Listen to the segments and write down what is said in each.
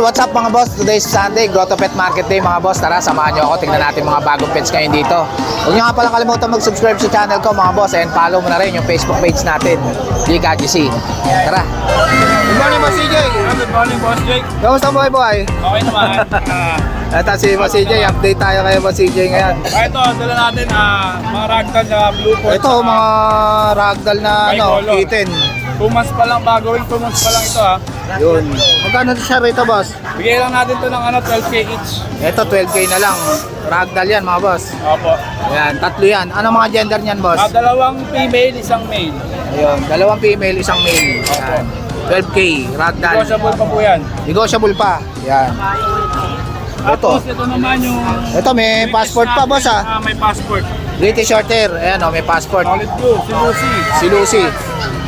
what's up mga boss? Today is Sunday, Grotto Pet Market Day mga boss. Tara, samahan nyo ako. Tingnan natin mga bagong pets ngayon dito. Huwag nyo nga pala kalimutan mag-subscribe sa channel ko mga boss. And follow mo na rin yung Facebook page natin, GCAGC. Tara. Good morning, Boss CJ. Good morning, Boss Jake. Kamusta boy? Okay naman. Ito si Boss CJ. Update tayo kay Boss CJ ngayon. Ito, dala natin mga ragdoll na blue points. Ito, mga ragdoll na kitten. 2 months pa lang, bagawing 2 months pa lang ito Yun. Magkano siya rito, boss? Bigay lang natin ito ng 12K each. Ito, 12K na lang. Ragdoll yan, mga boss. Opo. Ayan, tatlo yan. Ano mga gender niyan, boss? Dalawang female, isang male. Ayun, dalawang female, isang male. Ayan. 12K, ragdoll. Negotiable pa po yan. Negotiable pa. Ayan. Tapos ito naman yung... Ito, may passport pa, boss, May passport. British Shorthair. Ayan, may passport. Solid blue, si Lucy. Si Lucy.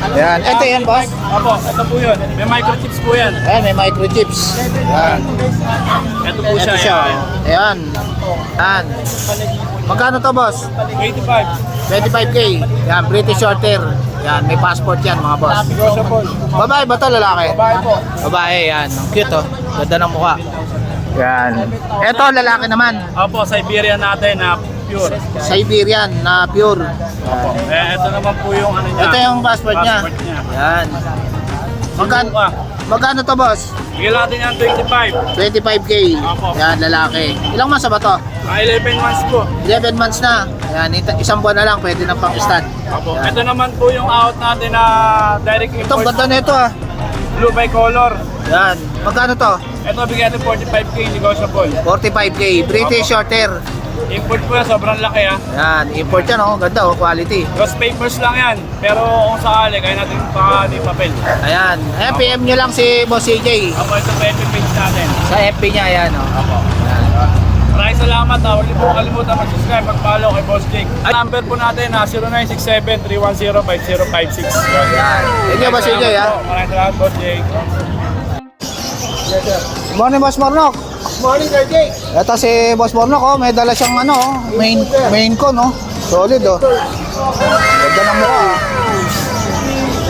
Ayan. Ito yan, boss. Opo, ito po yun. May microchips po yan. Ayan, may microchips. Ayan. Ito po Ito siya. siya. Ayan. Ayan. Magkano to, boss? 85. 25K. Ayan, British Shorthair. Ayan, may passport yan, mga boss. Negotiable. Babae ba to, lalaki? Babae po. Babae, yan. Ang cute, oh. Ganda ng mukha. Yan. Ito, lalaki naman. Opo, Siberian natin na pure. Siberian na pure. Opo. Ito naman po yung ano niya. Ito yung passport niya. Yan. Magkano to, boss? Bigyan natin yan 25. 25K. Opo. Yan, lalaki. Ilang months na ba to? 11 months po. 11 months na. Yan, isang buwan na lang. Pwede na pang stud. Opo. Ito naman po yung out natin na direct Ito, import. ganda na ito, Blue bicolor. Yan. Magkano to? Ito bigyan natin 45K negotiable. 45K. British Shorthair. Import po yan, sobrang laki Yan, import yan, oh. Ganda, oh. Quality. Cross papers lang yan. Pero kung sakali, kaya natin baka di papel. Ayan. Ayan, PM nyo lang si Boss CJ. Opo, ito pa yung page natin. Sa FB niya, ayan, oh. Opo. Maraming salamat. Huwag niyo po kalimutan mag-subscribe, mag-follow kay Boss Jake. Ang number po natin 0967-310-5056. Yan. Thank you, Boss CJ, ha. Maraming salamat, Boss Jake. Good morning, Boss Mornok. Morning, Sir Jake. Ito si Boss Mornok, oh. May dala siyang ano, oh. Main con, oh. Solid, oh. Ganda ng mukha,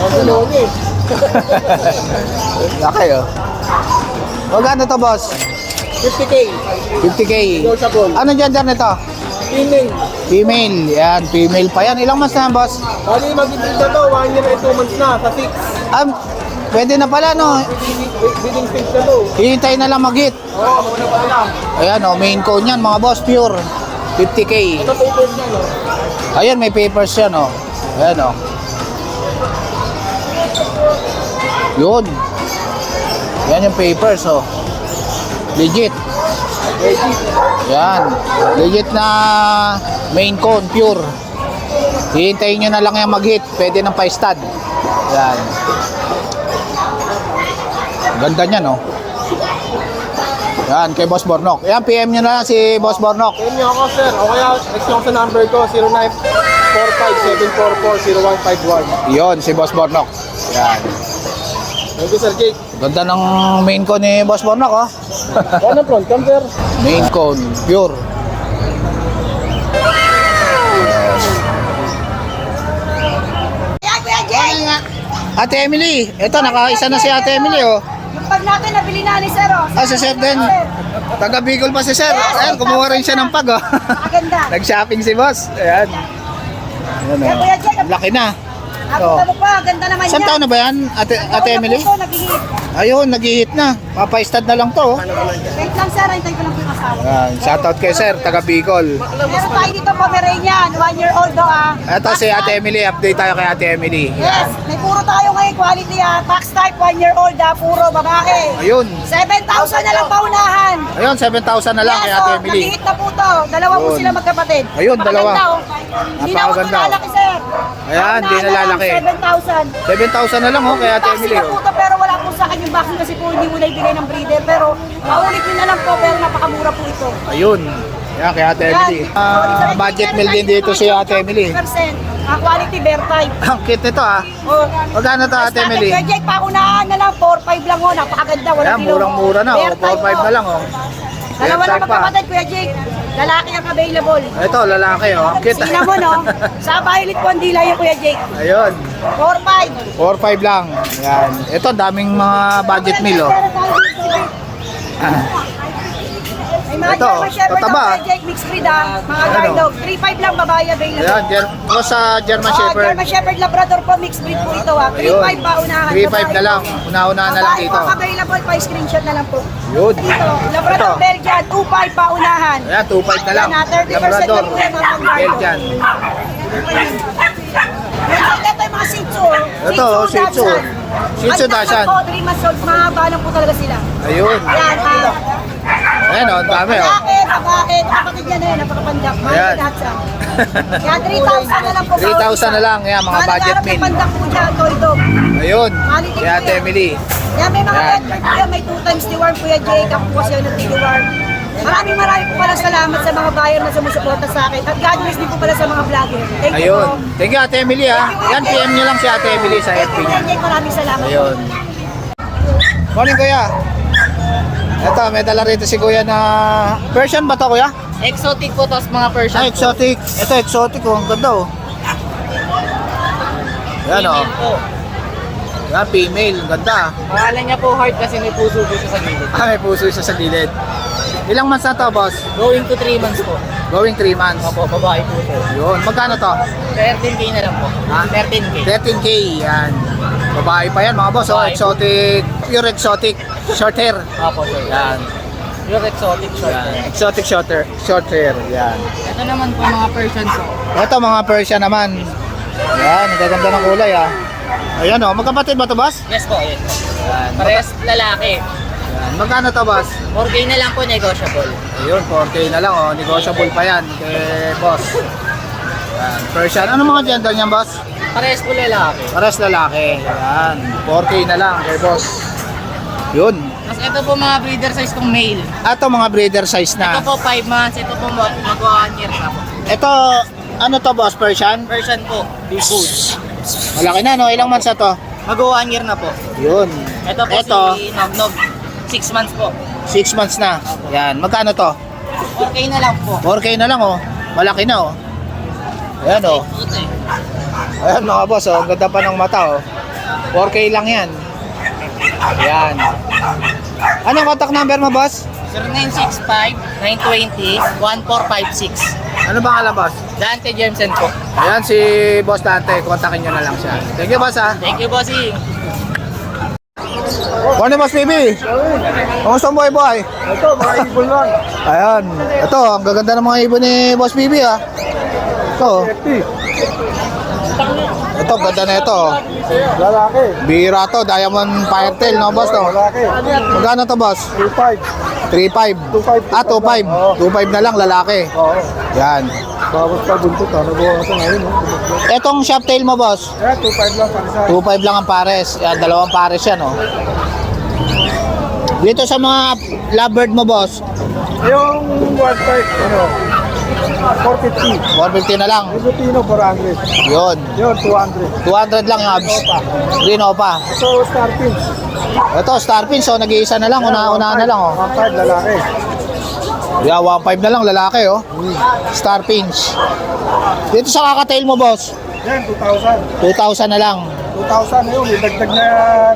oh. Laki, oh. Magkano to, boss? 50K. 50K. Negotiable. Ano gender nito? Female. Female. Yan, female pa yan. Ilang months na yan, boss? Bali, mag-ibig na to. 1 year and 2 months na. Sa 6. Pwede na pala, no? Bidding stage na to. Hihintay na lang mag-hit. Oo, muna pa lang. Ayan, oh, main cone yan, mga boss, pure. 50K. Ito papers na, no? Ayan, may papers yan, oh. Ayan, oh. Yun. Yan yung papers, oh. Legit. Yan. Legit na main cone, pure. Hihintayin nyo na lang yung mag-hit. Pwede ng pa-stud. Yan. Ganda niya, no? Yan, kay Boss Bornok. Yan, PM nyo na lang si Boss Bornok. PM niyo ako, sir. O kaya, next yung sa number ko, 0945-744-0151. Yun, si Boss Bornok. Yan. Thank you, Sir Jake. Ganda ng main cone ni Boss Bornok, oh. Ano front cam, sir? Main cone, pure. Ate Emily, ito nakaisa na si Ate Emily, oh. Yung pag natin nabili na ni Sir, oh. Ah, si Sir din. Taga Bicol pa si Sir. Ayan, kumuha rin siya ng pag, oh. Maganda. Nag-shopping si Boss. Ayan. Ayan, Kaya oh. Kuya Jake, Ang laki na. ako mo pa, ganda naman Saan taon na ba yan, Ate Emily? Ako nag-hit. Ayun, nag-hit na. Papa-stud na lang to, oh. Wait lang Sir, hintay ko lang po yung asawa. Ayan, shoutout kay Sir, taga Bicol. Meron tayo dito Pomeranian, 1 year old do Ito si Ate Emily, update tayo kay Ate Emily. Yes, may puro tayo ngayon quality tax type 1 year old puro babae. Ayun. 7,000 na lang paunahan. Ayun, 7,000 na lang kay Ate Emily. Nag-hit na po to. Dalawa po Ayun. sila magkapatid. Ayun, dalawa. Napakaganda, oh. Hindi na ako Napakaganda, lalaki, Sir. Ayan, di na lalaki. 7,000. 7,000 na lang, oh, kay Ate Emily, Vaccine na oh. po to, pero wala po sa akin yung vaccine kasi po hindi mo na ibigay ng breeder. Pero maulit nyo na lang po, pero napakamura po ito. Ayun. Yan, kay Ate Emily. Budget meal din dito si Ate Emily. 20%. Quality bear type. Ang cute nito, ah. Oh. Magkano to, Ate Emily? Kuya Jake, paunahan na lang, 4-5 lang ho, napakaganda, walang Ayan, murang-mura na, oh. 4,500 na lang, oh. Dalawa Bear na type pa. magkapatid, Kuya Jake. Lalaki ang available. Ito, lalaki, oh. Ang cute. Sina mo, no? Sa Violet po ang dila yung Kuya Jake. Ayun. 4-5. 4,500 lang. Yan. Ito, daming mga budget meal, oh. May mga Ito, German Shepherd tataba. na Jake mixed breed ah. Mga Ano? guard dog. 3.5 lang babae available. Ayan, cross sa German Shepherd. German Shepherd Labrador po, mixed breed po ito ah. 3.5 pa unahan. 3.5 na lang. Una-unahan na lang Babae dito. po available pa, screenshot na lang po. Yun. Dito, Labrador Ito. Belgian, 2.5 pa unahan. Ayan, 2.5 na lang. Yan, 30% Labrador. lang po yan, mga pang-guard. Belgian. Ito yung mga Shih Tzu. Ito, Shih Tzu. Shih Tzu Dachshund. 3 months old, mahaba lang po talaga sila. Ayun. Yan, Ayan o, ang dami o. Bakit? Kapatid niya na yun, napakapandak. Mahal Ayan. na lahat siya. Yan, 3,000 na lang po. 3,000 na lang. Yan, mga budget meal. May pandak po dyan, toy dog. Ayun. Maliit Si Ate po yan. Emily. Yan, may mga Yan. pet po yan. May 2 times deworm po yan, Jake. Ako po siya nag-deworm. Maraming po pala salamat sa mga buyer na sumusuporta sa akin. At God bless din po pala sa mga vlogger. Thank you Ayun. po. Thank you Ate Emily ha. Yan, PM nyo lang si Ate Emily sa FB niya. Jake, maraming salamat. Ayun. Morning Kuya. Ito, may dala rito si Kuya na Persian ba to Kuya? Exotic po, tapos mga Persian Ah, exotic. Ito, exotic oh. Ang ganda oh. Yan oh. Female po. Yan, female. Ang ganda. Pangalan niya po Heart kasi may puso po siya sa gilid. Ah, may puso siya sa gilid. Ilang months na to, boss? Going to 3 months po. Going 3 months. Opo, babae po po. Yun. Magkano to? 13K na lang po. Ha? 13K. 13K. Yan. Babae pa yan, mga boss. Oh, Babae. exotic. Pure exotic. Short hair. Opo, sir. Yan. Your exotic short Yan. hair. Exotic short hair. Yan. Ito naman po mga Persian po. Ito, mga Persian naman. Yan. Ang gaganda ng kulay, ah. Ayan, oh. Magkapatid ba to, boss? Yes po, yes. Yan. Parehas lalaki. Yan. Magkano to, boss? 4K na lang po, negotiable. Ayun, 4K na lang, oh. Negotiable pa yan kay boss. Yan. Persian. Ano mga gender niyan, boss? Parehas po lalaki. Pares lalaki. Yan. 4K na lang kay boss. Yun. Tapos ito po mga breeder size kong male. Ato mga breeder size Ito na. po 5 months, ito po mag-1 year na po. Ito, ano to boss? Persian? Persian po, big boots. Malaki na, no? Ilang months na to? Mag-1 year na po. Yun. Ito po si Nognog. 6 months po. 6 months na. Yan. Magkano to? 4K na lang po. 4K na lang, oh. Malaki na, oh. Ayan, oh. Puti. Ayan, mga boss, oh. Ang ganda pa ng mata, oh. 4K lang yan. Yan. Anong contact number mo, boss? 0965-920-1456. Ano bang alam, boss? Dante Jemsen po. Ayan, si Boss Dante. Kontakin nyo na lang siya. Thank you, boss, ha. Thank you, bossing. Morning, Boss Bibi. Kamusta ang buhay? Ito, mga ibon lang. Ayan. Ito, ang gaganda ng mga ibon ni Boss Bibi, ha. Ito. Ito, ganda na ito. Lalaki. Bihira to, Diamond Firetail, no, boss, no? Lalaki. Magkano to, boss? 2.5. 3.5. 2.5. Ah, 2.5. 2.5 na lang, lalaki. Oo. Yan. Tapos pa buntot, nagawa ko ngayon. Etong shop tail mo, boss? Kaya 2.5 lang para sa 2.5 lang ang pares. Yan, dalawang pares yan, no? Dito sa mga lovebird mo, boss, yung 1.5, ano, 450. 150 na lang. Yung Lutino, 400. Yun. Yun, 200. 200 lang yung abs. Green Opa. So, Star Pins. Ito, Starpin, so nag-iisa na lang. Una-una na lang, oh. 1.5 lalaki. Yeah, 1.5 na lang, lalaki, oh. Star Pinch. Dito sa kakatail mo, boss, Yan, 2,000. 2,000 na lang. 2,000 na yun. May dagdag na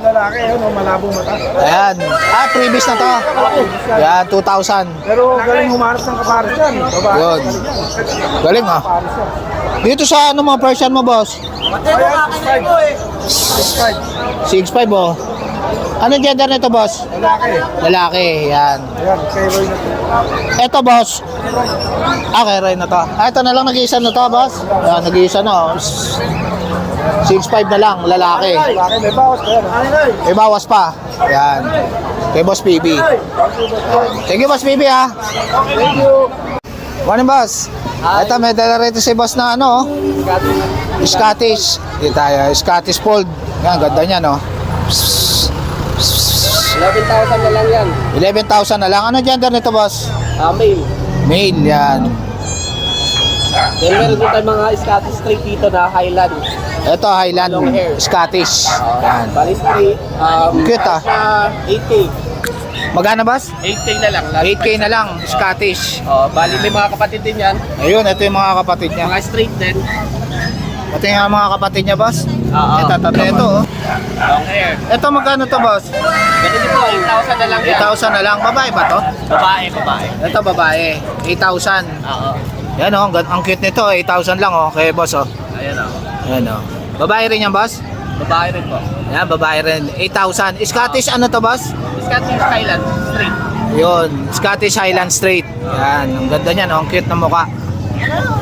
lalaki yun, oh, malabong mata. Ayan. Ah, previous na to. Yan, 2,000. Pero galing humanap ng kapares yan. Babae. Yun. Galing, ah. Kapares yan. Dito sa ano mga Persian mo, boss? Ayan, 6.5. 6'5", oh. Ano gender nito, boss? Lalaki. Lalaki, yan. Ayan, kay Roy na to. Eto, boss. Ah, kay Ray na to. Ah, ito na lang, nag-iisa na to, boss. Ayan, nag-iisa na, oh. 6'5" na lang, lalaki. Lalaki, may bawas ka yan. May bawas pa. Ayan. Kay Boss PB. Thank you, Boss PB, ha. Thank you. Morning, boss. Ito, may dala rito si boss na ano, oh. Scottish. Dito tayo, Scottish Fold. Yan, ganda niya, no. 11,000 na lang yan. 11,000 na lang. Ano gender nito, boss? Male. Male, yan. Then meron din tayo mga Scottish straight dito na Highland. Ito, Highland. Long hair. Scottish. Yan. Bali straight. Cute, ah. 8K. Magkano, boss? 8K na lang. 8K na lang, Scottish. Bali may mga kapatid din yan. Ayun, ito yung mga kapatid niya. Mga straight din. Pati nga mga kapatid niya, boss. Oo. Ito, tatlo ito, oh. Long hair. Ito, magkano to, boss? Ganito po, 8,000 na lang yan. 8,000 na lang. Babae ba to? Babae. Ito, babae. 8,000. Oo. Yan, oh. Ang cute nito. 8,000 lang, oh. Kaya, boss, oh. Ayan o. Yan, oh. Babae rin yan, boss? Babae rin po. Yan, babae rin. 8,000. Scottish ano to, boss? Scottish Highland Straight. Yun. Scottish Highland Straight. Yan. Ang ganda niyan, oh. Ang cute na mukha.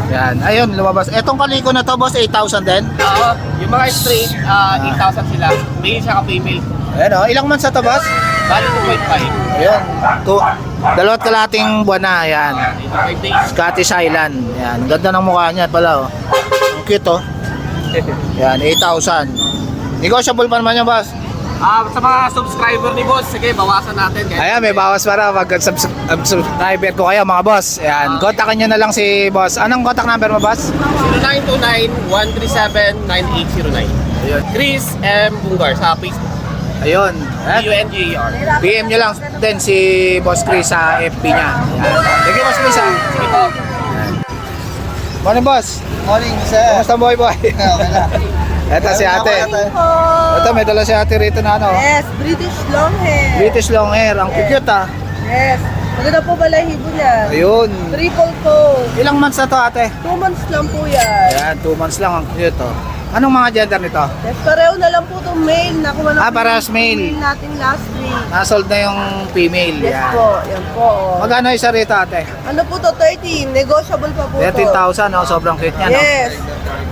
Yan. Ayun, lumabas. Etong kaliko na to, boss, 8,000 din. Oo. Yung mga straight, 8,000 sila. Male siya ka-female. Ayan, oh. Ilang months na to, boss? Bali 2.5. Ayun. Dalawat kalating buwan na. Yan. 5 days. Scottish Highland. Yan. Ang ganda ng mukha niya pala, oh. Ang cute, oh. Yan, 8,000. Negotiable pa naman yan, boss. Sa mga subscriber ni Boss, sige, bawasan natin. Ayan, may bawas para pag subscriber ko kayo, mga boss. Ayan, kontakin nyo na lang si boss. Anong contact number mo, boss? 0929-137-9809. Ayun. Chris M. Bungar sa Facebook. Ayun. B-U-N-G-A-R. PM nyo lang din si Boss Chris sa FB niya. Ayan. Sige, Boss Chris, ha? Sige po. Morning, boss. Morning, sir. Kumusta, boy? Okay lang. Ito si ate. Ito, may dala si ate rito na ano. Yes, British long hair. British long hair. Ang cute, ha? Yes. Maganda po balahibo niya. Ayun. Triple coat. Ilang months na to, ate? 2 months lang po yan. Ayan, 2 months lang. Ang cute, oh. Anong mga gender nito? Yes, pareho na lang po itong male. Nakuha na po parehas yung male. natin last week. Nasold na yung female. Yes Yan. po, yan po. Magkano isa rito, ate? Ano po to? 13. Negotiable pa po to. 13,000, no? Sobrang cute niya, no? Yes.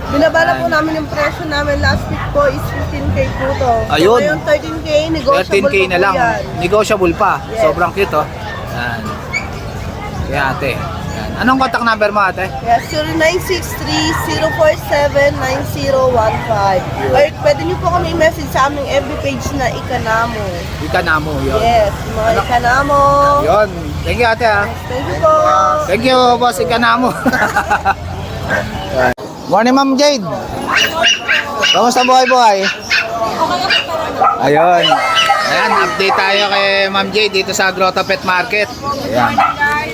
Binabala po namin yung presyo namin last week po is 15K po to. Ayun. So, ngayon 13K, negotiable 13K pa na po lang. yan. Negotiable pa. Yes. Sobrang cute, oh. Yan. Kaya, ate. Yan. Anong contact number mo, ate? Yes, 0963-047-9015. Or pwede niyo po kami message sa aming FB page na Ikanamo. Ikanamo, yun. Yes, mga Ikanamo. Yun. Thank you, ate, ha? Thank you po. Thank you, boss Ikanamo. Morning, Ma'am Jade. Kamusta buhay-buhay? Ayun. Ayan, update tayo kay Ma'am Jade dito sa Grotto Pet Market. Ayan.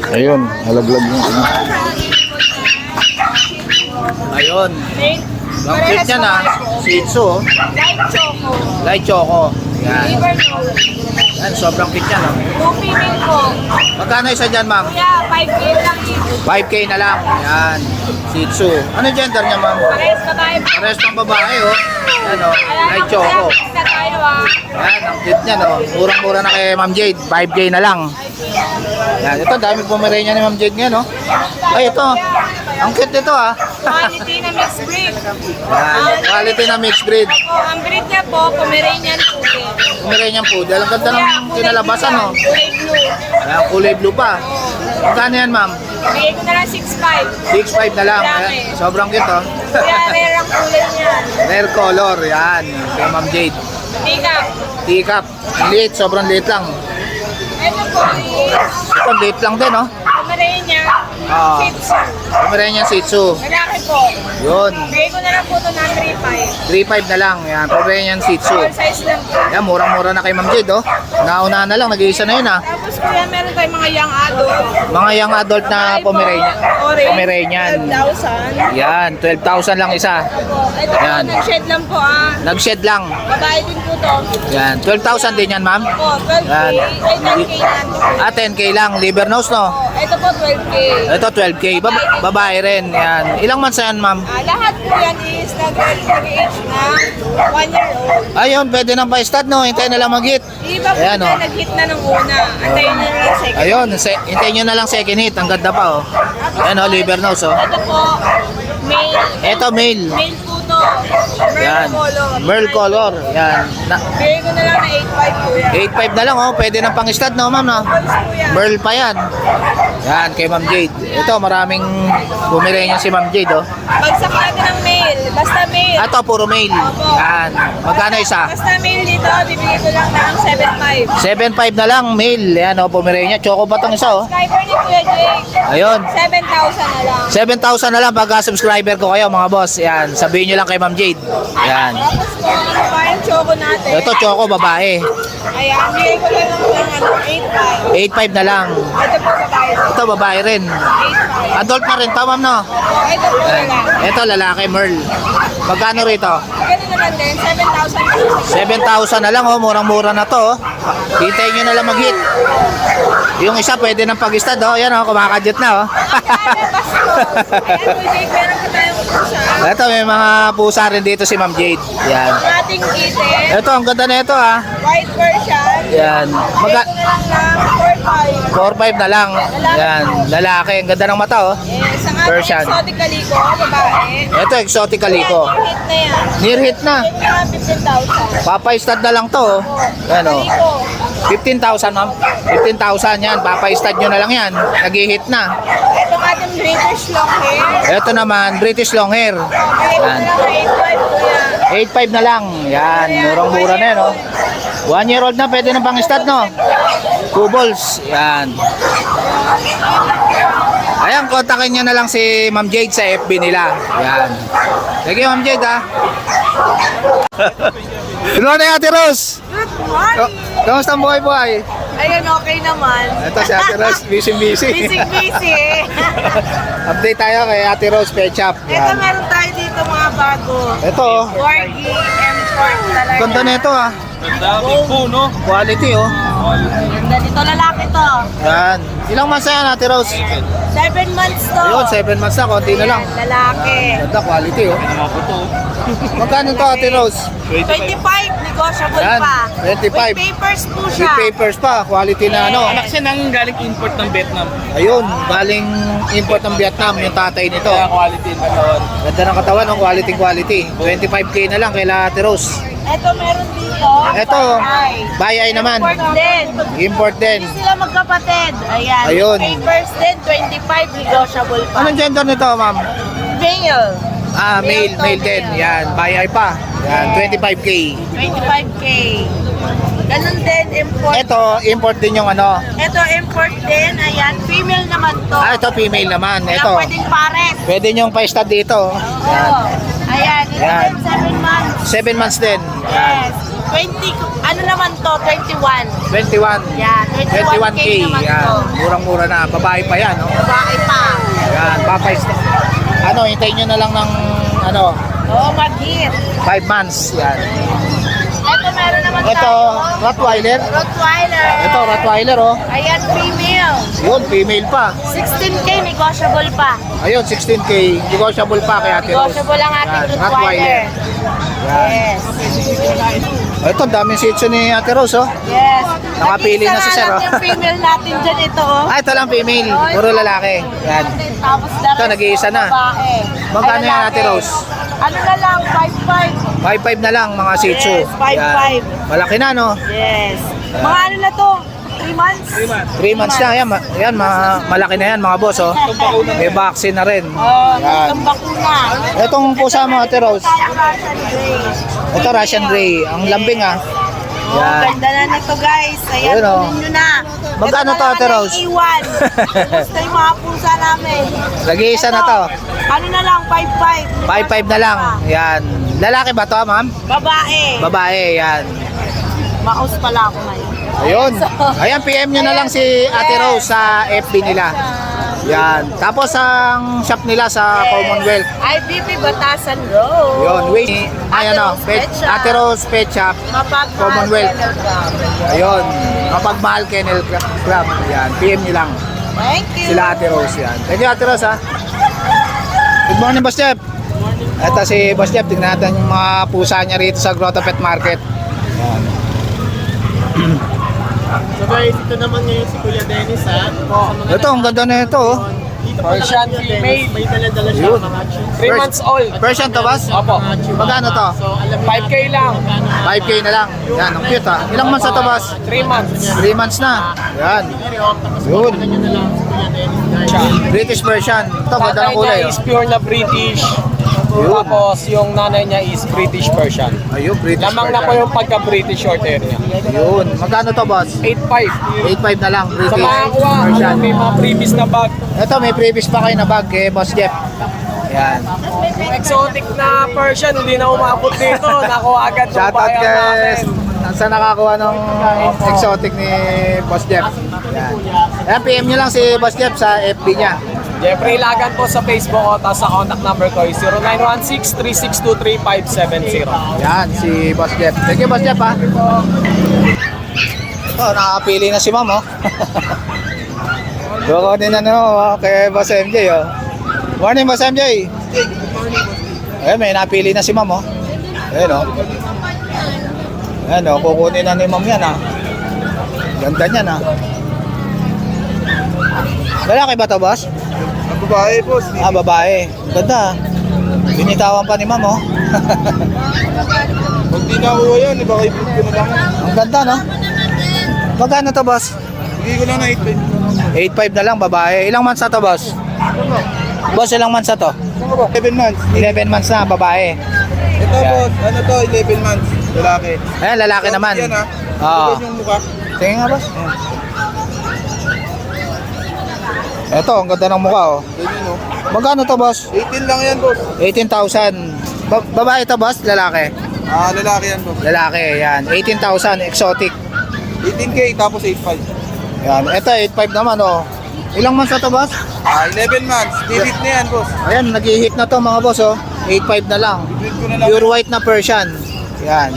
Ayun, halaglag yung ano. Ayun. Ang cute niya na. Shih Tzu, oh. Light choco. Light Choco. Ayan. Liver roll. Ayan, sobrang cute niya, no? 2 female po. Magkano isa dyan, ma'am? Kuya, 5K lang each. 5K na lang. Ayan. Shih Tzu. Ano gender niya, ma'am? Parehas babae po. Pares ng babae, oh. Ayan, oh. Alam Light mo, Choco. na tayo ah. Ayan, ang cute niya, no? Murang-mura na kay Ma'am Jade. 5K na lang. Ayan, ito, dami pumirenya ni Ma'am Jade ngayon, no? Ay, ito. Ang cute nito, ah. Quality na mixed breed. Ayan, quality na mixed breed. Ako, ang breed niya po, Pomeranian Poodle. Pumirenyang poodle. Ang ganda ng kinalabasan, no? Kulay blue. Ayan, kulay blue pa. Magkano yan, ma'am? Bigay ko na lang 6'5". 6'5 na lang. Ayan, sobrang cute, oh. Kuya, rare ang kulay niya. Rare color, yan. Kay Ma'am Jade. Tika. Teacup. Ang liit, sobrang liit lang. Ito po is Ito, liit lang din, oh. Pomeranian Ah. Shih Tzu. Pumirenyang Shih Tzu. Lalaki po. Yun. Bigay ko na lang po ito ng 3'5". 3'5 na lang. Yan, Pomeranian Shih Tzu. All size lang po. Yan, murang-mura na kay Ma'am Jade, oh. Nauna na lang, nag-iisa na yun, ah. Tapos kuya, meron tayong mga young adult. Mga young adult na Pomeranian. Orange. Pomeranian. 12,000. Yan, 12,000 lang isa. Ito po, Yan. nag-shed lang po ah. Nag-shed lang. Babae din po to. Yan, 12,000 din yan, ma'am. Po, 12K. Yan. Ay, 10K lang. Ah, 10K lang. Liver nose, no? Ito po, 12K. Ito, 12K. Babae rin. Yan. Ilang months na yan, ma'am? Lahat po yan is nag-age na 1 year old. Ayun, pwede nang pa-stud, no? Hintayin na lang mag-hit. Iba po Ayan, na oh. nag-hit na nung una. Antayin na lang second. Ayun, hintayin nyo na lang second hit. Ang ganda pa, oh. Ayan, oh, liver nose, oh. Ito po, male. Ito, male. Male po to. Yan. Merl color. Merl color. Yan. Bigay ko na lang na 8.5 po yan. 8.5 na lang, oh. Pwede nang pang-stud, no, ma'am, no? Balls po yan. Merl pa yan. Yan, kay Ma'am Jade. Ito, maraming bumirenya si Ma'am Jade, oh. Bagsak natin ng male. Basta male. Ito, puro male. Yan. Magkano isa? Basta male dito, bibigay ko lang ng 7.5. 7.5 na lang, male. Yan, oh, Pomerania. Choco pa tong isa, oh. Subscriber ni Kuya Jake, Ayun. 7,000 na lang. 7,000 na lang pagka subscriber ko kayo, mga boss. Yan, sabihin nyo lang kay kay Ma'am Jade. Yan. Tapos po, ano pa yung choco natin? Ito, choco, babae. Ayan, bigay ko lang ng 8.5 na lang. 8.5. Ito po babae. Ito, babae rin. 8.5. Adult na rin to, ma'am, no? Ito po Yan. lang. Ito, lalaki, Merl. Magkano rito? Ganun naman din, 7,000. 7,000 na lang, oh. Murang-mura na to, oh. Hintayin nyo na lang mag-hit. Yung isa, pwede ng pag-istad, oh. Yan, oh, kumakadyot na, oh. Ayan, Jake, meron pa tayong pusa. Ito, may mga pusa rin dito si Ma'am Jade. Yan. Ang ating kitten, Ito, ang ganda na ito, ah. white version. Yan. Bigay ko na lang ng 4.5 na lang. Yan. Lalaki. Ang ganda ng mata, oh. 4.5. Sa ating Version. exotic calico, babae. Ito, exotic calico. Ayan, yung hit na yan. Near hit na. Yan nga, 15,000. Papa-stud na lang to, oh. Yan, oh. Calico. 15,000, ma'am. 15,000 yan. Papa-stud nyo na lang yan. Nag-hit na. Ito ang ating British long hair. Ito naman, British long hair. Bigay ko na lang ng 8.5 kuya. 8.5 na lang. Yan. Murang-mura na yan, oh. 1 year old na. Pwede na pang stud, no? 2 balls. Yan. Ayan, kontakin nyo na lang si Ma'am Jade sa FB nila. Yan. Sige, Ma'am Jade, ha. Good morning, Ate Rose. Good morning. Kamusta ang buhay-buhay? Ayun, okay naman. Ito si Ate Rose, busy-busy. Busy. Update tayo kay Ate Rose Pet Shop. Ito Yan. meron tayo dito mga bago. Ito, oh. Corgi import talaga. Ganda na ito, ah. Ganda, big po, no? Quality, oh. Ganda dito, lalaki to. Yan. Ilang months na yan, Ate Rose? 7 months to. Ayun, 7 months na, konti na lang. Ayan, lalaki. Ganda, quality, oh. Mga puto. Magkano to, Ate Rose? 25, negotiable Yan, pa. 25. With papers po With siya. papers pa, quality na ano. Anak siya nang galing import ng Vietnam. Ayun, galing import ng Vietnam yung tatay nito. Kaya quality ng katawan. Ganda ng katawan, oh, quality. 25K na lang kay Ate Rose. Ito meron dito. Ito, bayay naman. Import din. Import din. Hindi sila magkapatid. Ayan. Ayun. Papers din, 25, negotiable pa. Anong gender nito, ma'am? Male. Ah, male to din. male. Yan, bayay pa. Yan, 25K. 25K. Ganun din, import. Ito, import din yung ano. Ito, import din. Ayan, female naman to. Ah, ito female naman. Kaya Ito. pwedeng pares. Pwede nyong pa-stud dito. Yan. Oo. Ayan, ito Yan. din, 7 months. 7 months din. Yan. Yes. 20, ano naman to? 21. 21. Yan, 21K 21K. naman Yan. to. Murang-mura na. Babae pa yan. No? Babae pa. Yan. Pa-stud. Ano, hintayin nyo na lang ng ano, Oo, mag-hit. 5 months. Yan. Ito meron naman Ito, tayo. Rottweiler. Rottweiler. Ito, Rottweiler, oh. Ayan, female. Yun, female pa. 16K, negotiable pa. Ayun, 16K. Negotiable pa kay Ate Rose. Negotiable ang ating Yan, Rottweiler. Yan. Yes. Ito, daming shih tzu ni Ate Rose, oh. Yes. Nakapili na si Nag-isa Sir, nga oh. lang yung female natin dyan, ito, oh. Ah, ito lang female. Puro lalaki. Yan. Tapos the Ito, rest, nag-iisa na. babae. Magkano Ay, yan, lalaki. Ate Rose? Ano na lang, 5'5". 5'5 na lang mga shih tzu. Yes, 5'5". Yan. Malaki na, no? Yes. Mga ano na to? 3 months? 3 months na. Yan, malaki na yan, mga boss, oh. May vaccine na rin. Oh, Yan. itong bakuna. Itong pusa mo, Ate Rose. Russian Grey. Ito, Russian Grey. Ang lambing, ah. Oh, Yan. ganda na nito guys. Ayan, Ayun, oh. kunin nyo na. Magkano Ito to, na Ate lang Rose? ang iwan. Gusto yung mga pusa namin. Nag-iisa na to. Ano na lang, 5'5". 5'5 na lang. Yan. Lalaki ba to, ma'am? Babae. Babae, yan. Maus pala ako ngayon. Ayun. Ayan, PM nyo na lang si Ate Rose sa FB nila. Yan. Tapos ang shop nila sa Commonwealth. IBP Batasan Road. Yun, wait. Ay, ano, Ate Rose Pet Shop. Mapagmahal Commonwealth. Kennel Club. Ayun. Mapagmahal Kennel Club. Yan. PM nyo lang. Thank you. Sila Ate Rose yan. Thank you, Ate Rose, ha. Good morning, Boss Jeff. Ito si Boss Jeff. Tingnan natin yung mga pusa niya rito sa Grotto Pet Market. Yan. So guys, ito naman ngayon si Kuya Dennis ha. Ito, ang ganda na ito, oh. Dito pa Persian lang Kuya female. Dennis, may dala-dala siya Yun. mga chicks. 3 months old. Persian to, Boss? Opo. Magkano to? So alam mo 5K lang. 5K na lang. Yan, ang cute, ha. Ilang months na to, Boss? 3 months. 3 months na. Yan. Yun. nyo na lang si Kuya Dennis guys. British version. Ito, ganda Tatay ng kulay, niya oh. is pure na British. Yun. Tapos yung nanay niya is British Persian. Ayun, British Lamang na po version. yung pagka-British short hair niya. Yun. Magkano to, Boss? 8.5. 8.5 na lang. Sa British mga kuha, version. may mga previous na bag. Ito, may previous pa kayo na bag kay Boss Jeff. Yan. Yung exotic na Persian, hindi na umabot dito. Nakuha agad yung Shoutout bayan kay natin. sa nakakuha ng exotic ni Boss Jeff. Yan. Ayan, PM nyo lang si Boss Jeff sa FB niya. Jeffrey Lagan po sa Facebook ko, tapos sa contact number ko is 0916-3623570. Yan, si Boss Jeff. Thank you, Boss Jeff, ha. Ito, nakapili na si Ma'am, oh. Doko din kay Boss MJ, oh. Morning, Boss MJ. Ayan, may napili na si Ma'am, oh. Ayan, oh. Ayan, oh, kukunin na ni Ma'am yan, ah. Ganda niyan, ah. Lalaki ba to, Boss? Babae, boss. Ah, babae. Ganda, ah. Binitawan pa ni Ma'am, oh. Pag di nakuha yan, iba kayo ko na lang. Ang ganda, no? Magkano to, Boss? Bigay ko lang na 8.5. 8.5 na lang, babae. Ilang months na to, Boss? Boss, ilang months na to? 7 months. 11 months na, babae. Ito, Yan. boss. Ano to? 11 months. Lalaki. Ayan, lalaki naman. Yan, ha? Oo. Ito yung mukha. Tingin nga, Boss. Ito, ang ganda ng mukha, oh. Ganyan, no? Magkano to, Boss? 18 lang yan, boss. 18,000. Babae to, Boss? Lalaki? Lalaki yan, boss. Lalaki, yan. 18,000, exotic. 18K, tapos 8.5. Yan. Ito, 8.5 naman, oh. Ilang months na to, Boss? 11 months. Dibit na yan, boss. Ayan, nag-hit na to, mga boss, oh. 8.5 na lang. Dibit ko na lang. Pure white na Persian. Yan.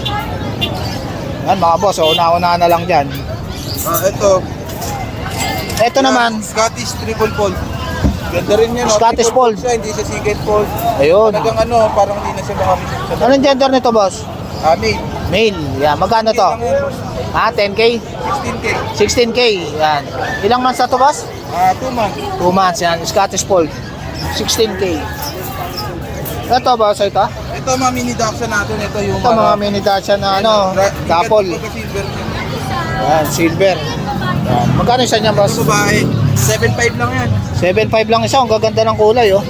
Yan, mga boss, oh. Una-una na lang dyan. Ito. Ito naman, Scottish Triple Fold. Ganda rin yan, no? Scottish Triple Fold. siya, hindi siya Secret Fold. ayun. Talagang parang hindi na siya makamisip sa Anong gender nito, boss? Mate. Male. Yan, magkano to? Lang yan, boss. Ha, 10K? 16K. 16K. Yan. Ilang months na to, boss? 2 months. 2 months, yan. Scottish Fold. 16K. Ito, boss, ito? Ito mga mini Dachshund natin. Ito yung Ito, mga mini Dachshund na couple. Yan, silver. Yan. Magkano isa niyan, boss? Babae. 7.5 lang yan. 7.5 lang isa. Ang gaganda ng kulay, oh.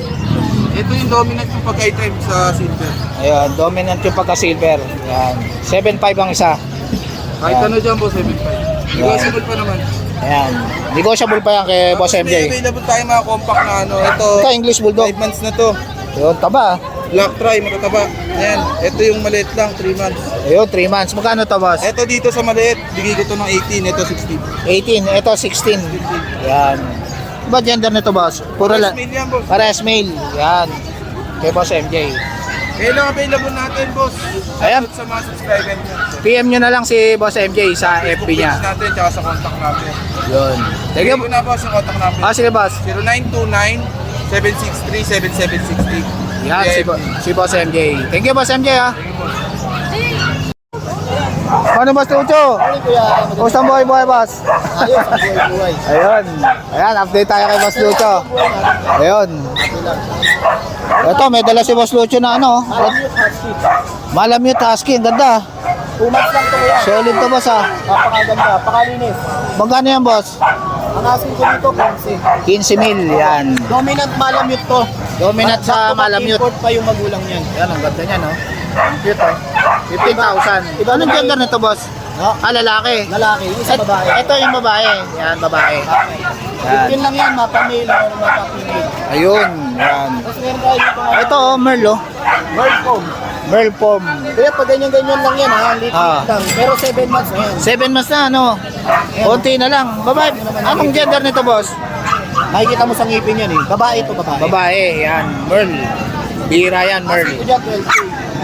Ito yung dominant yung pagka-tribe sa silver. Ayan, dominant yung pagka-silver. Yan. 7.5 ang isa. Kahit Yan. ano dyan po, 7.5. Negotiable pa naman. Ayan. Negotiable pa yan kay Boss Tapos MJ. may available tayo mga compact na Ito, Ito, English Bulldog. 5 months na to. Yun, taba. Black try, matataba. Ayan. Ito yung maliit lang, 3 months. Ayun, 3 months. Magkano to, boss? Ito dito sa maliit, bigay ko to ng 18. Ito 16. 18. Ito, 16. Yan. Ba gender nito, boss? Puro Plus la... mail yan, boss. Parehas male. Yan. Kay Boss MJ. Kailan available natin, boss? Ayan. Shoutout sa mga subscriber niya. PM nyo na lang si Boss MJ sa FB niya. Page natin, tsaka sa contact natin. Yun. Thank Bigay you. ko na, boss, yung contact natin. Sige, boss. 0929-763-7760. Yan, si Boss MJ. Thank you, Boss MJ, ha. Ano, Boss Lucho? Kumusta ang buhay, boss? Ayun. Ayan, update tayo kay Boss Lucho. Ayun. Ito, may dala si Boss Lucho na ano. Malamute Husky. Ang ganda. 2 months lang to kuya. Solid to, boss, ha. Napakaganda, pakalinis. Magkano yan, boss? Ang asking ko dito, 15 mil. Yan. dominant malamute to. Dominant sa Malamute. Import pa yung magulang niyan. Yan, ang ganda niya, no? Ang cute, oh. 15,000. Anong gender nito, boss? Lalaki. Lalaki, yung isa babae. Ito yung babae. Yan, babae. Yan. Yun lang yan, mapa-male o mapa-female. Ayun. Yan. Tapos meron tayo dito nga, Ito, oh, Merl, oh. World Pom. Merl Pom. Kaya pag ganyan-ganyan lang yan ha, liit lang. Pero 7 months na yan. 7 months na, ano? Konti na lang. Babae. Anong gender nito, boss? Makikita mo sa ngipin yan eh. Babae ito, babae. Babae. Yan. Merl. Bira yan, Merl. Ito dyan, 12K.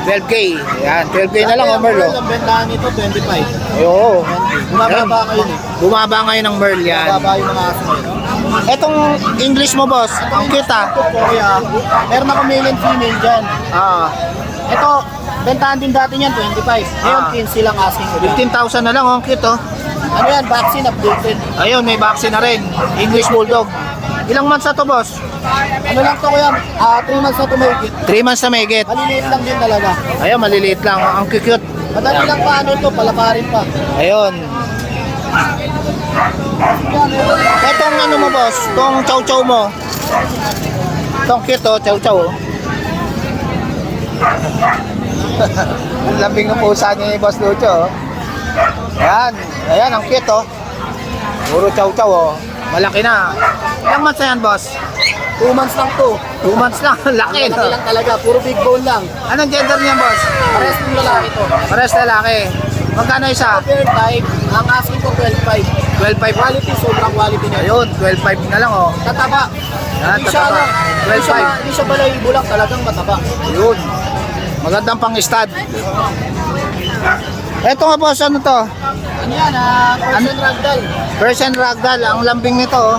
12K. Yan. 12K na lang, oh, Merl, oh. Ang bentahan nito, 25. Ayun. Bumababa ngayon eh. Bumaba ngayon ng Merl, yan. Bumababa yung mga aso ngayon. Etong English mo, boss. Ang cute, ah. Ito po kaya, meron ako male and female dyan. Ah. Ito, bentahan din dati niyan, 25. Ngayon, 15 lang asking ko dyan. 15,000 na lang, oh. Ang cute, oh. Ano yan, vaccine updated. Ayun, may vaccine na rin. English Bulldog. Ilang months na to, boss? Ano lang to kuya, 3 months na tumigit. 3 months na may get. Maliliit lang din talaga. Ayun, maliliit lang. Ang cute. Madali lang pa ano to, palaparin pa. Ayun. Etong ano mo, boss? Itong chow-chow mo. Itong cute, oh. Chow-chow, oh. Ang lambing ng pusa ni Boss Lucho, oh. Ayan. Ayan, ang cute, oh. Puro chow-chow, oh. Malaki na. Ilang months na yan, boss? 2 2 months lang to. 2 months lang, laki Ang no? laki lang talaga, puro big bone lang. Anong gender niyan, boss? Pares ng lalaki to. Pares lalaki. Magkano isa? Fair type, ang asking ko 12.5. 12.5. Quality, sobrang quality na yun. Ayun, 12.5 na lang oh. Tataba. Yan, Hindi siya, tataba. hindi siya balahibo lang, talagang mataba. Ayun. Magandang pang-stud. Eto nga boss, ano to? Ano yan, Persian Ragdoll. Persian Ragdoll, ang lambing nito oh.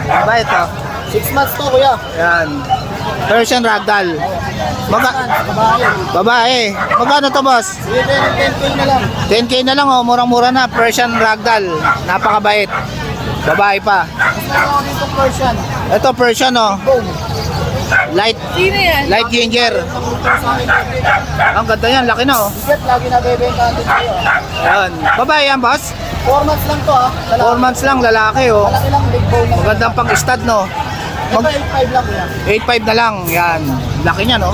Ba ito? 6 months to, kuya. Yan. Persian Ragdoll. Babae. Babae. Magkano to boss? Sige, 10K na lang. 10k na lang oh, murang-mura na. Persian Ragdoll. Napakabait. Babae pa. Ano dito Persian? Ito Persian oh. Boom. Light Sino yan? light ginger. Ang ganda yan, laki na oh. Bigat, lagi na bebenta din kayo. Ayan. Babae yan boss? 4 months lang to, 4 months lang, lalaki oh. Malaki lang, big bone lang. Magandang pang-stud no. Ito 8.5 lang, kuya. 8.5 na lang, yan. Laki niya no.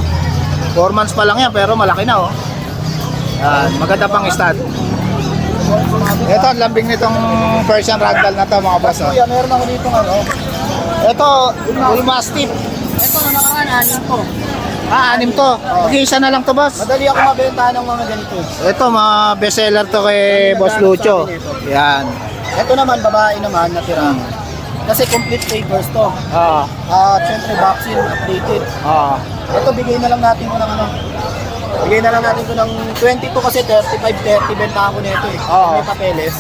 4 months pa lang yan pero malaki na oh. Yan, maganda pang-stud. Ito, ang lambing nitong Persian Ragdoll na to mga boss oh. Kuya, meron ako dito ano. Ito, Bull Mastiff. Ito na nakaraan, 6 to. Ah, 6 to. Mag-isa na lang to boss. Madali ako mabenta ng mga ganito. Ito, mga bestseller to kay Boss Lucho. Yan. Ito naman, babae naman, natira. Kasi complete papers to. Ah, Siyempre, vaccine, updated. ah. Ito, bigay na lang natin ko ng ano. Bigay na lang natin ko ng 22 kasi 35-30 bentahan ko nito eh. Oo. May papeles.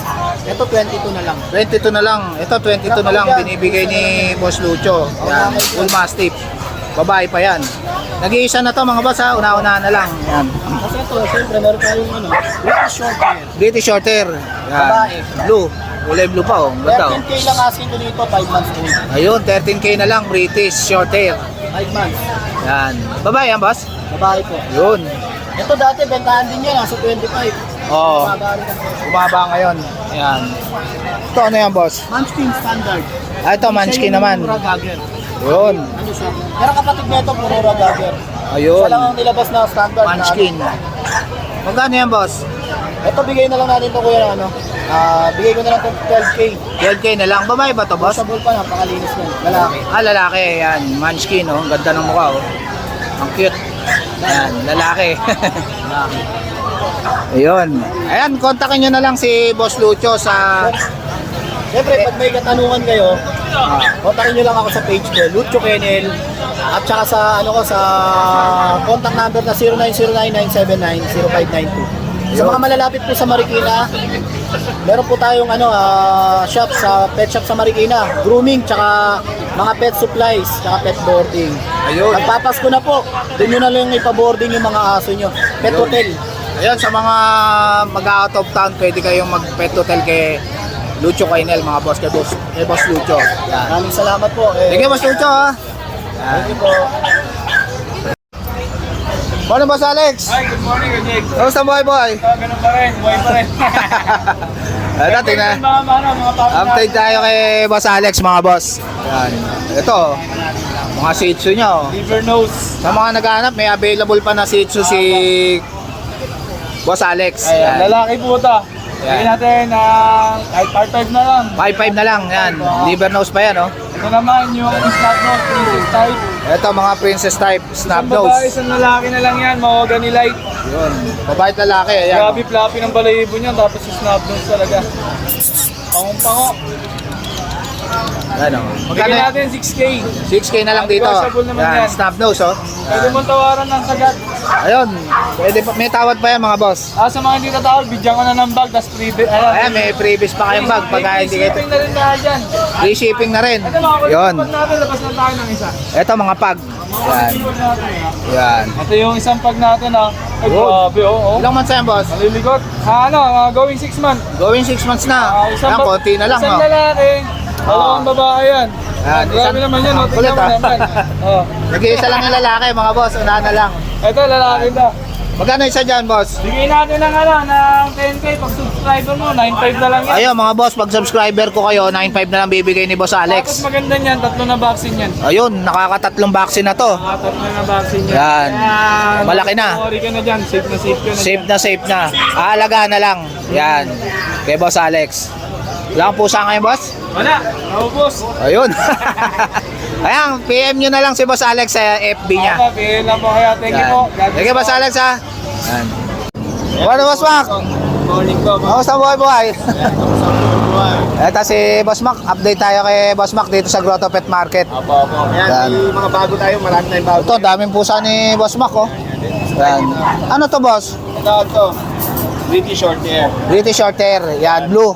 Ito 22 na lang. 22 na lang. Ito, 22 na lang. Binibigay ni Boss Lucho. Yan. Bull Mastiff. Babae pa yan. Nag-iisa na to mga boss ha. Una-una na lang. Yan. Kasi ito, siyempre meron tayong ano, British short hair. British Shorter. Yan. Babae. Blue. Kulay blue pa oh. Ganda oh. 13K lang asking ko dito, 5 months old. Ayun, 13k na lang. British Shorter. 5 months. Yan. Babae yan boss? Babae po. Yun. Ito dati, bentahan din yan, nasa 25. Oo. Mababa rin ang presyo. Bumaba ngayon. Yan. Ito ano yan boss? Munchkin standard. Ah, ito Munchkin naman. Puro gagger. Yun. Ano siya? Pero kapatid nito, puro gagger. Ayun. Siya lang ang nilabas na standard. Munchkin. Magkano yan boss? Ito bigay na lang natin ito kuya ano. Bigay ko na lang ito 12K. 12k na lang. Babae ba to boss? Washable pa, napakalinis yan. Lalaki. Ah, lalaki. Yan. Munchkin oh. Ang ganda ng mukha oh. Ang cute. Yan. Lalaki. Lalaki. Ayun. Ayan, kontakin nyo na lang si Boss Lucho sa... Siyempre, pag may katanungan kayo, kontakin nyo lang ako sa page ko, Lucho Kennel. At saka sa ano ko sa contact number na 0909-979-0592. Sa mga malalapit po sa Marikina, meron po tayong ano shop sa pet shop sa Marikina, grooming tsaka mga pet supplies tsaka pet boarding. Ayun. Magpapasko na po, doon nyo na lang ipa-boarding yung mga aso nyo. Pet Ayun. hotel. Ayun, sa mga mag-out of town, pwede kayong mag-pet hotel kay Lucho Kennel, mga boss, kay Boss Lucho. Yan. Maraming salamat po. Thank you, Boss Lucho ha. Thank you po. Morning, Boss Alex. Hi, good morning, good Jake. Kamusta boy? Ganun pa rin, buhay pa rin. Ano, tingnan. Mga papi Update tayo kay Boss Alex, mga boss. Yan. Ito, mga Shih Tzu niya oh. Liver nose. Sa mga naghahanap, may available pa na Shih Tzu si Boss Alex. Ayan, Yan. lalaki po ito. Ayan. Bigyan natin ng kahit part-time na lang. 5.5 na lang, yan. Liver nose pa yan, oh. Ito naman yung snap nose, princess type. Ito, mga princess type, snub Isang babae, nose. isang lalaki na lang yan, mahogany light. Yun. Babae at lalaki, ayan. Grabe floppy ng balahibo niya, tapos yung snap nose talaga. Pangong-pango. Yan, oh. Bigyan Magkano? natin 6K. 6K na lang dito. Negotiable naman Yan, yan. snub nose, oh. Pwede mong tawaran ng sagat. Ayun. Pwede pa, may tawad pa yan, mga boss. Sa mga hindi tatawag, bigyan ka na ng bag, tapos freebie. Ayan, may freebies pa kayong bag pagka hindi kayo. Shipping na rin na dyan. Free shipping na rin. Ito mga Yun. pag natin, labas na tayo ng isa. Ito, mga pag. Yan. Pag natin, ha. Yan. Ito yung isang pag natin ha. Ay, Good. grabe oh. Ilang months na yan, boss? Naliligot. Going 6 months. Going 6 months na. Ayan, konti na lang, Isang oh. lalaki, dalawang babae yan. Yan, Grabe isang- naman yan, oh. Kulit, Tingnan mo ah. naman. Oh. Nag-iisa lang yung lalaki, mga boss. Unahan na lang. Ito, lalaki na. Magkano isa dyan, boss? Bigay natin ng ng 10K pag subscriber mo, 9.5 na lang yan. Ayun, mga boss, pag subscriber ko kayo, 9.5 na lang bibigay ni Boss Tapos Alex. maganda niyan, 3 na vaccine yan. Ayun, nakakatatlong vaccine na to. 3 na vaccine yan. Yan. Yan. Malaki na. Sorry ka na dyan, safe na safe ka na Safe dyan. na safe na. Aalagaan na lang. Yan. Kay Boss Alex. Wala kang pusa ngayon, boss? Wala, naubos. Ayun. Ayan, PM nyo na lang si Boss Alex sa FB niya. Ako, bilhin lang po kayo. Thank you po. Thank you, Boss Alex, ha. Ayan. Ano, Boss Mac? Morning po. Kamusta buhay? Ito si Boss Mac. Update tayo kay Boss Mac dito sa Grotto Pet Market. Opo. Ayan, Yan. may mga bago tayo. Marami tayong bago. Ito, daming pusa ni Boss Mac, oh. Yan. Ano to, Boss? Ito. British short hair. British short hair. Yan, blue.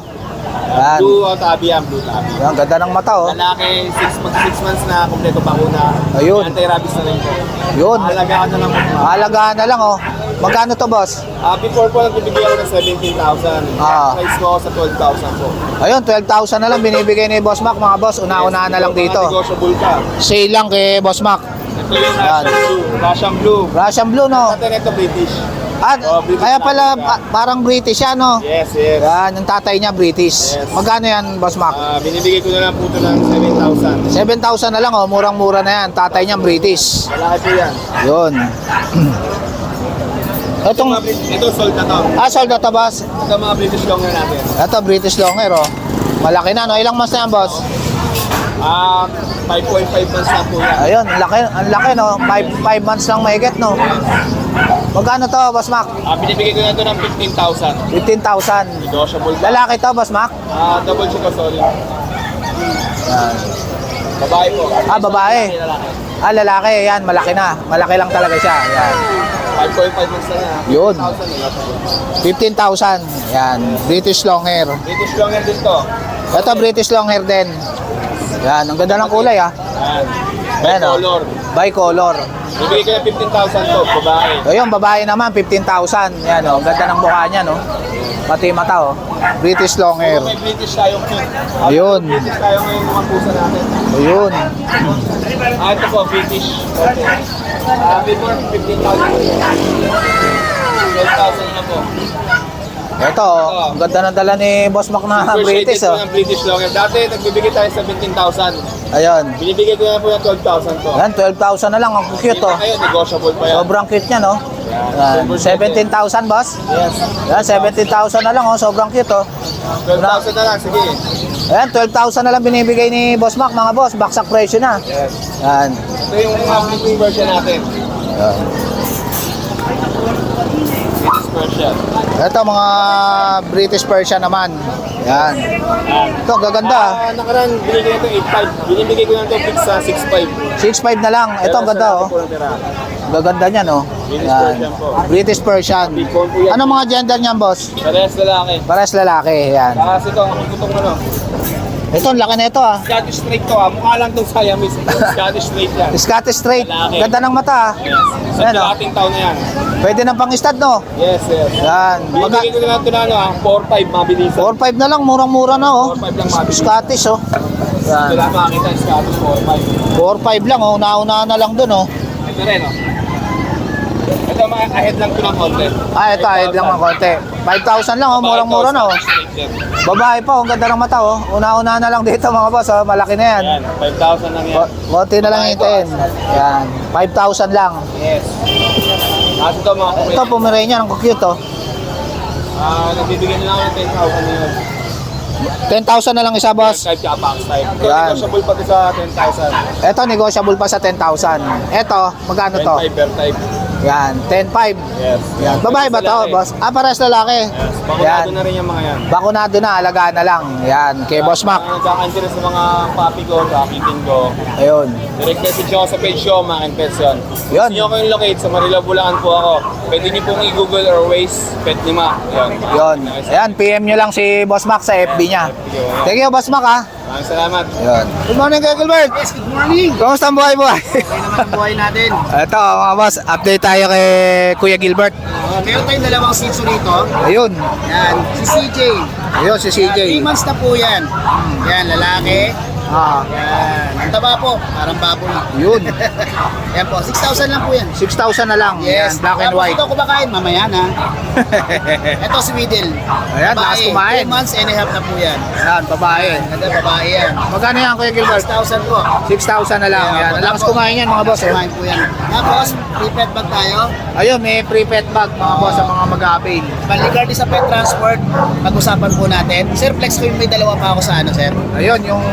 Yan. Blue tabi yan. Blue tabi. Yan, ganda ng mata, oh. Lalaki, 6 months na kompleto bakuna. Ayun. Anti-rabies na rin po. Yun. Mahalagaan na lang po. Alagaan na lang, oh. Magkano to, Boss? Before po, nagbibigay ako ng 17,000. Ah. Price ko sa 12,000 po. Ayun, 12,000 na lang binibigay ni Boss Mac, mga boss. Una-unahan na lang Mga dito. negotiable ka. Sale lang kay Boss Mac. Ito yung Yan. Russian Blue. Russian Blue. Russian Blue, no? Natin ito British. At Oh, British kaya pala natin siya. parang British yan, no? Yes, yes. Yan, yung tatay niya British. Yes. Magkano yan, Boss Mac? Binibigay ko na lang po ito ng 7,000. 7,000 na lang, oh. Murang-mura na yan. Tatay niya British. Malaki po yan. Yun. Itong, Ito sold na to. sold na to, boss. Ito mga British longer natin. Ito, British Longhair, oh. Malaki na, no? Ilang months na yan, boss? 5.5 months na po yan. Ayun, ang laki, no? 5 months lang mahigit, no? Magkano to, Boss Mac? Binibigay ko na ito ng 15,000. 15,000. Negotiable ba? Lalaki to, Boss Mac? Double check ko, sorry. Yan. Babae po. Babae. Lalaki. Lalaki, yan, malaki na. Malaki lang talaga siya. Yan. 5.5 months na yan. Yun. 15,000 negotiable. 15,000. Yan, British Longhair. British longer din to. Ito, British Longhair din. Yan, ang ganda ng kulay, ah. Yan. Ayan, oh. Color. Bicolor. Bibigay ko ng 15,000 to, babae. Ayun, babae naman, 15,000. Yan, oh. Ganda ng mukha niya, no? Pati mata, oh. British Longhair. May British tayong cute. Ayun. British tayo ngayon mga pusa natin. Ayun. Ito po, British. Before 15,000. 12,000 na po. Ito, oh. Ang ganda ng dala ni Boss Mac na British, oh. Ng British longer. Dati, nagbibigay tayo 17,000. Ayun. Binibigay ko na po ng 12,000 to. Yan, 12,000 na lang. Ang cute, oh. Kayo, negotiable pa yan. Sobrang cute niya, no? Yan. 17,000, boss? Yes. Yan, 17,000 na lang, oh. Sobrang cute, oh. 12,000 na lang, sige. Ayan, 12,000 na lang binibigay ni Boss Mac, mga boss. Baksak presyo na. Yes. Yan. Ito yung mga British version natin. Yan. British version. Ito, mga British Persian naman. Yan. Ito, gaganda, ah. Nakaraan, binibigay ko ito 8,500. Binibigay ko na ito fix sa 6,500. 6,500 na lang. Ito, ang ganda, oh. Gaganda niya, no? British Yan. Persian po. British Persian. Big bone po yan. Ano mga gender niyan, boss? Parehas lalaki. Pares lalaki, yan. Tapos ito, ang putong ano. Ito, ang laki na ito, ah. Scottish Straight to Mukha lang itong Siamese. Scottish Straight yan. Scottish straight. Lalaki. Ganda ng mata, ah. Yes. Sa Ayan, oh. kalating taon na yan. Pwede ng pang-stud, no? Yes, yes. Yan. Binibigay ko na lang ito na 4,500 mabilisan. 4-5 na lang, murang-mura na, oh. 4,500 lang mabilisan. Scottish, oh. Yan. Wala makakita yung Scottish 4,500. 4-5 lang, oh. Nauna na lang dun, oh. Ito rin, oh. Ito, ahead lang ito ng konti. Ito, ahid lang ng konti. 5,000 lang, oh. Murang-mura na, oh. Babae pa, oh. Ang ganda ng mata, oh. Una-una na lang dito, mga boss, oh. Malaki na yan. Ayan, 5,000 lang yan. Konti na lang hintayin. Yan. 5,000 lang. Yes. At ito mga kumit. Ito, Pomeranian. Ang cute, oh. Nagbibigyan nila ako ng 10,000 na yun. 10,000 na lang isa, boss. Type ka box type. Ito, Yan. negotiable pa ito sa 10,000. Ito, negotiable pa sa 10,000. Ito, magkano to? 10,500 per type. Yan, 10,500. Yes. Yan. Babae ba to, Lalaki. boss? Pares lalaki. Yes. Bakunado Yan. na rin yung mga yan. Bakunado na, alagaan na lang. Yan, kay Boss Mac. Nagkaka-interest sa mga papi ko, sa kitten ko. Ayun. Direct message ako sa page ko, Mac and Pets yun. Yun. Gusto nyo ko yung locate, sa Manila, Bulacan po ako. Pwede nyo pong i-google or Waze, Pet ni Mac. Yun. Ayan, PM nyo lang si Boss Mac sa FB niya. Thank you, Boss Mac, ha. Maraming salamat. Yun. Good morning, Kuya Gilbert. Yes, good morning. Kamusta ang buhay-buhay? Okay naman ang buhay natin. Ito, mga boss, update tayo kay Kuya Gilbert. Meron tayong dalawang sitso rito. Ayun. Yan, si CJ. Ayun, si CJ. 3 months na po yan. Yan, lalaki. Ah, Yan, ang taba po, parang baboy. yun. Yan po, 6,000 lang po yan. 6,000 na lang. Yes, Yan, black and Tapos white. ito kumakain, mamaya na. Ito si Middle. Ayan, lakas kumain. 2 months and a half na po yan. Yan, babae. Ganda, babae yan. Magkano yan, Kuya Gilbert? 6,000 po. 6,000 na lang. Yan, ang lakas kumain yan, mga boss. Kumain po yan. Tapos, pre-pet bag tayo. Ayun, may pre-pet bag, mga boss, sa mga mag-a-avail. Regarding sa pet transport, pag-usapan po natin. Sir, flex ko yung may dalawa pa ako sa ano, sir. Ayun, yung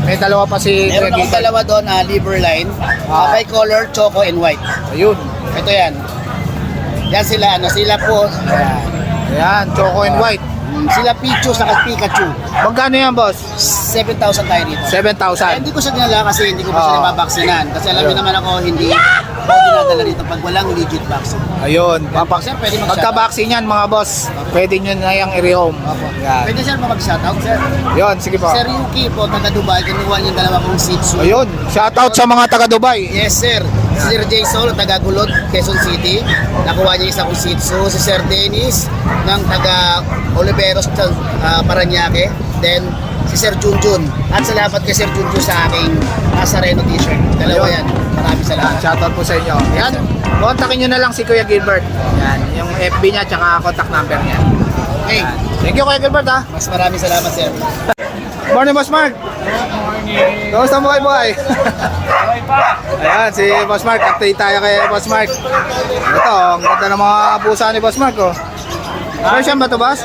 May dalawa pa si Meron akong Gilbert. dalawa doon, liver line. Ah. Bicolor, choco and white. Ayun. Ito yan. Yan sila, sila po. Ayan, choco and white. Sila Pichu sa Pikachu. Magkano yan, boss? 7,000 tayo dito. 7,000. Hindi ko siya dinala kasi hindi ko pa siya Oo. nababaksinan. Kasi alam niyo Ayun. naman ako, hindi ako dinadala dito pag walang legit vaccine. Ayun. Sir, pwede mag-shoutout? Pagka-vaccine yan, mga boss, pwede nyo na yung i-rehome. Yan. Pwede sir mag-shoutout, sir. Yun, sige po. Sir Yuki po, taga Dubai, kinuha niyo yung dalawa kong Shih Tzu. Ayun, shoutout sa mga taga Dubai. Yes, sir. Si Sir Jay Sol, taga Gulod, Quezon City. Nakuha niya isang Shih Tzu. Si Sir Dennis, ng taga Oliveros, sa Paranaque. Then, si Sir Junjun. At salamat kay Sir Junjun sa aking Nazareno t-shirt. Dalawa Ayun. yan. Maraming salamat. Shoutout po sa inyo. Yan, kontakin nyo na lang si Kuya Gilbert. Yan, yung FB niya tsaka contact number niya. Okay. Thank you, Kuya Gilbert, ha. Mas maraming salamat, sir. Morning, Boss Mark. Morning. Kamusta mo, boy? Okay pa. Ayan, si Boss Mark. Update tayo kay Boss Mark. Ito, ang ganda ng mga pusa ni Boss Mark, oh. Persian ba ito, boss?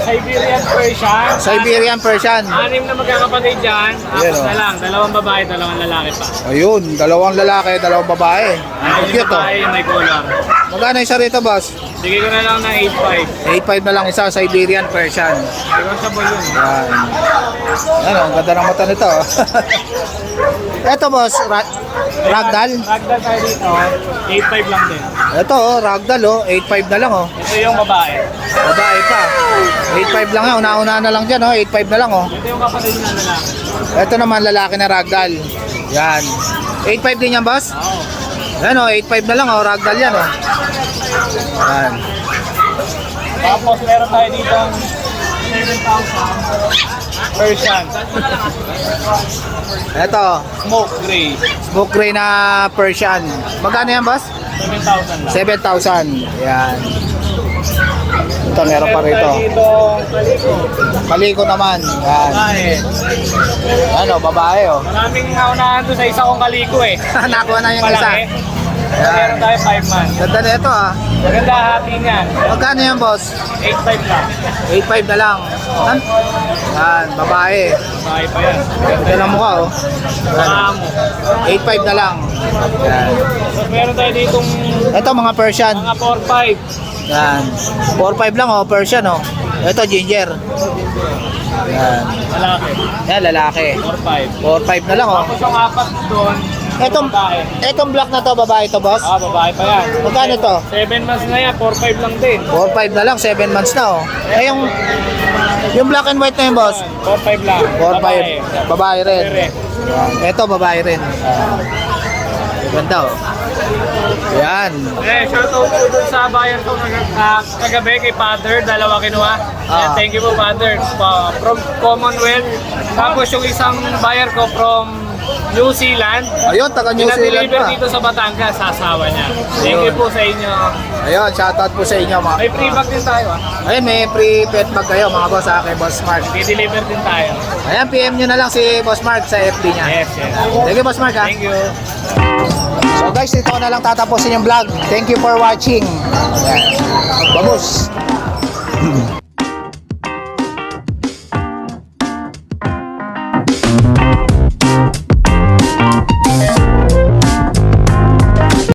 Siberian Persian. Siberian Persian. 6 na magkakapatid dyan. Ayan, 4 oh. na lang. 2 babae, 2 lalaki pa. Ayun, 2 lalaki, 2 babae. Ang Yung cute, oh. babae yung may color. Magkano isa rito, boss? Bigay ko na lang ng 8.5. 8.5 na lang isa, Siberian Persian. Negotiable yun. Yan. Ano, ang ganda ng mata nito. Ito, boss, ragdoll. Ragdoll tayo dito. 8.5 lang din. Ito, oh, ragdoll, oh. 8.5 na lang, oh. Ito yung babae. Babae pa. 8.5 lang yan. Una-una na lang dyan, oh. 8.5 na lang, oh. Ito yung kapatid na lalaki. Ito naman, lalaki na ragdoll. Yan. 8.5 din yan, boss? Oo. Yan, oh. 8.5 na lang, oh. Ragdoll yan, oh. Yan. Tapos meron tayo dito 7,000 Persian. Ito, Smoke gray. smoke gray na Persian. Magkano yan, boss? 7,000 lang. 7,000. Yan. Ito, meron pa rito. Tayo dito kaliko. Kaliko naman. Yan. Babae. Ano, babae, oh. Maraming naunahan doon sa isa kong kaliko eh. Nakuha na yung isa. Malaki. Meron tayo 5 months. Ganda na ito, ah. Maganda hati niyan. Magkano yan, boss? 8.5 lang. 8.5 na lang. Yan, babae. Babae pa yan. Ganda na mukha, oh. Maamo. 8.5 na lang. Yan. Tapos meron tayo ditong Ito, mga Persian. mga 4.5. Yan. 4.5 lang, oh. Persian, oh. Ito, ginger. Yan. Malaki. Yan, lalaki. 4.5. 4.5 na lang, oh. Tapos yung 4 doon. Etong black na to, babae to, boss? Babae pa yan. Magkano to? 7 months na yan, 4.5 lang din. 4.5 na lang, 7 months na, oh. Eh, yung black and white na yun, boss? 4.5 lang. 4.5. Babae rin. Pere. Yan. Ito, babae rin. Ganda, oh. Yan. Shoutout po dun sa bayan ko kagabi kay Father, 2 kinuha. Ah. Thank you po Father. From Commonwealth. Tapos yung isang buyer ko from New Zealand. Ayun, taga New Zealand Pinadeliver pa. dito sa Batangas sa asawa niya. Thank you Ayun. po sa inyo. Ayun, shoutout po sa inyo, mga. May free bag din tayo ah. Ayun, may free pet bag kayo, mga boss, sa kay Boss Mark. I-deliver din tayo. Ayan, PM nyo na lang si Boss Mark sa FB niya. Yes, yes. Thank you, Boss Mark, ha? Thank you. So guys, dito ko na lang tatapusin yung vlog. Thank you for watching. Ayan. Vamos!